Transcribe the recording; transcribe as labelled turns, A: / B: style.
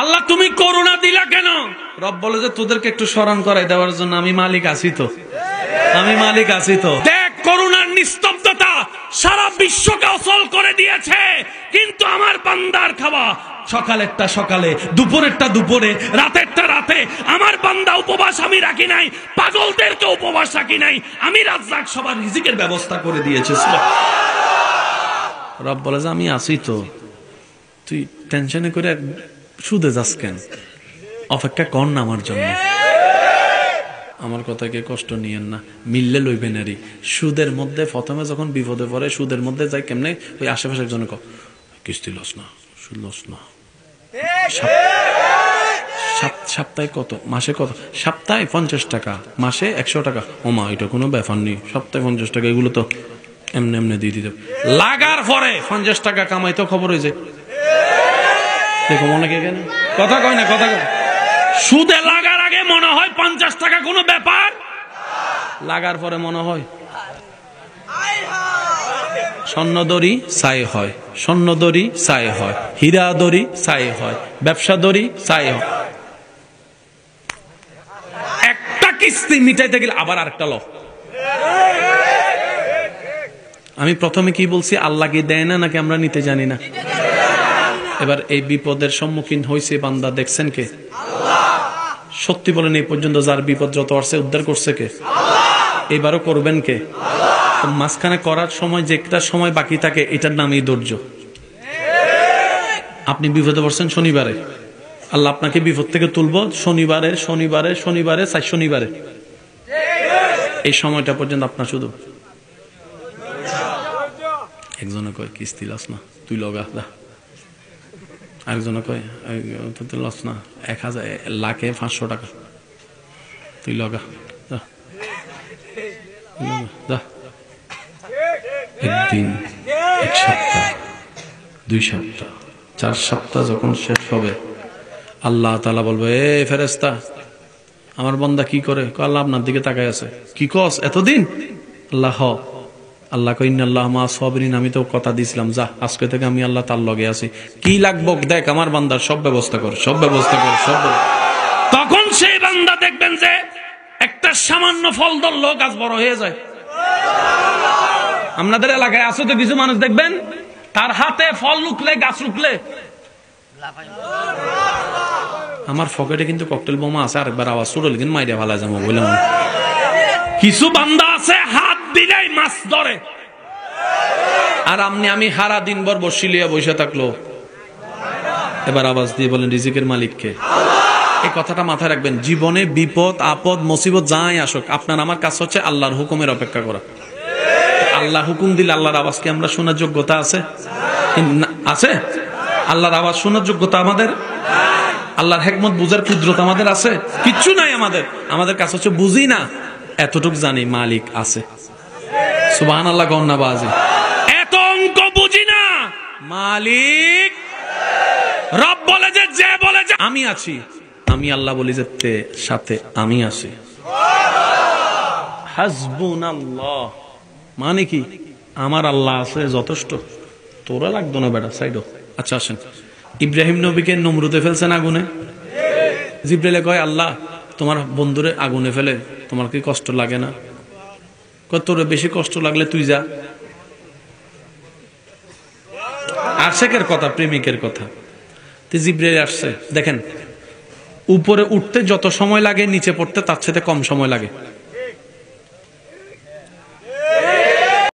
A: আল্লাহ তুমি করুণা দিলা কেন? রব বলে যে তোদেরকে একটু স্মরণ করাই দেওয়ার জন্য আমি মালিক আছি তো, আমি মালিক আছি তো। দেখ করুণার নিস্তব্ধতা সারা বিশ্বকে অচল করে দিয়েছে, কিন্তু আমার বান্দার খাওয়া সকালেরটা সকালে, দুপুরেরটা দুপুরে, রাতেরটা রাতে। আমার বান্দা উপবাস আমি রাখি নাই, পাগলদেরকে উপবাস রাখি নাই, আমি রাজ্জাক সবার রিজিকের ব্যবস্থা করে দিয়েছে। রব বলে যে আমি আছি তো, তুই টেনশনে করে সুদে যাস কেন? অপেক্ষা কর না আমার জন্য। আমার কথাকে কষ্ট নিয়েন না, মিললে লইবেন। আরই সুদের মধ্যে প্রথমে যখন বিপদে পড়ে সুদের মধ্যে যায় কেমনে, ওই আশেপাশের জন্য কিস্তি লস না, সুদ লস না। সপ্তাহে কত, মাসে কত? সপ্তাহে 50 টাকা, মাসে 100 টাকা। ও মা, এটা কোনো ব্যাপার নেই, সপ্তাহে 50 টাকা, এগুলো তো এমনি এমনি দিয়ে দিতে। লাগার পরে 50 টাকা কামাই তো খবর হয়ে যায়। দেখো মনে কে কেন কথা কয় না, কথা কয়। সুদে লাগার আগে মনে হয় 50 টাকা কোনো ব্যাপার, লাগার পরে মনে হয় স্বর্ণদড়ি ছাই হয়, স্বর্ণদড়ি ছাই হয়, হীরা দড়ি ছাই হয়, ব্যবসা দড়ি ছাই হয়। একটা কিস্তি মিটাইতে গেলে আবার আরেকটা লো। আমি প্রথমে কি বলছি, আল্লাহ কি দেয় না নাকি আমরা নিতে জানি না? এবার এই বিপদের সম্মুখীন হয়েছে বান্দা, দেখছেন কে? সত্যি বলেন, এই পর্যন্ত যার বিপদ যত আসছে উদ্ধার করছে কে? এবারও করবেন কে? মাঝখানে করার সময় যে একটা সময় বাকি থাকে, এটার নামই ধৈর্য। আপনি বিপদে পড়ছেন শনিবারে, আল্লাহ আপনাকে বিপদ থেকে তুলবো শনিবারে, শনিবারে, শনিবারে, 4 শনিবারে। এই সময়টা পর্যন্ত আপনার শুধু একজনে কয় কিস্তি লস না, তুই লগা। আরেকজনে কয় লস না, 1000 লাখে 500 টাকা, তুই লগা। একদিন, 1 সপ্তাহ, 2 সপ্তাহ, 4 সপ্তাহ যখন শেষ হবে, আল্লাহ তাআলা বলবে, এ ফেরেশতা, আমার বান্দা কি করে? আল্লাহ আপনার দিকে তাকায় আছে। কি কস এতদিন? আল্লাহ কয় ইন্নাল্লাহা মা সাবিরিন, আমি তো কথা দিয়েছিলাম, যা আজকে থেকে আমি আল্লাহ তার লগে আছি। কি লাগবো দেখ, আমার বান্দার সব ব্যবস্থা কর, সব ব্যবস্থা কর, সব। তখন সেই বান্দা দেখবেন যে একটা সামান্য ফল ধরলো গাছ বড় হয়ে যায়। আপনাদের এলাকায় আছে তো কিছু মানুষ দেখবেন, তার হাতে ফল লুকলে, গাছ লুকলে। আমার পকেটে কিন্তু ককটেল বোমা আছে, আরেকবার আওয়াজ শুরু হলে কিন্তু মাইরা ভালা যাবো বলে। কিছু বান্দা আছে হাত দিলেই মাছ ধরে, আর আমি হারা দিন ভর বসি লিয়া বসে থাকলো। এবার আওয়াজ দিয়ে বলেন রিজিকের মালিককে। এই কথাটা মাথায় রাখবেন, জীবনে বিপদ আপদ মুসিবত যাই আসুক, আপনার আমার কাজ হচ্ছে আল্লাহর হুকুমের অপেক্ষা করা। আল্লাহ হুকুম দিলে আল্লাহর আওয়াজ কি আমরা শোনার যোগ্যতা আছে? আছে? আল্লাহর আওয়াজ শোনার যোগ্যতা আমাদের? আল্লাহর হিকমত বুঝার কুদরত আমাদের আছে? কিচ্ছু নাই আমাদের। আমাদের কাছে হচ্ছে বুঝি না, এতটুক জানি মালিক আছে। সুবহানাল্লাহ গন্না বাজি। এত অঙ্ক বুঝি না, মালিক। রব বলে যে বলে যে আমি আছি, আমি আল্লাহ বলি যে তে সাথে আমি আছি। হাসবুনাল্লাহ মানে কি? আমার আল্লাহ আছে যথেষ্ট, তোরা লাগতো না বেটা, সাইডো। আচ্ছা আসেন, ইব্রাহিম নবীকে নমরুদে ফেলছেন আগুনে। জিবরাইল কয়, আল্লাহ তোমার বন্ধুরে আগুনে ফেলে তোমার কি কষ্ট লাগে না? কয় তোর বেশি কষ্ট লাগলে তুই যা। আশেকের কথা, প্রেমিকের কথা। জিবরাইল আসছে, দেখেন উপরে উঠতে যত সময় লাগে নিচে পড়তে তার সাথে কম সময় লাগে।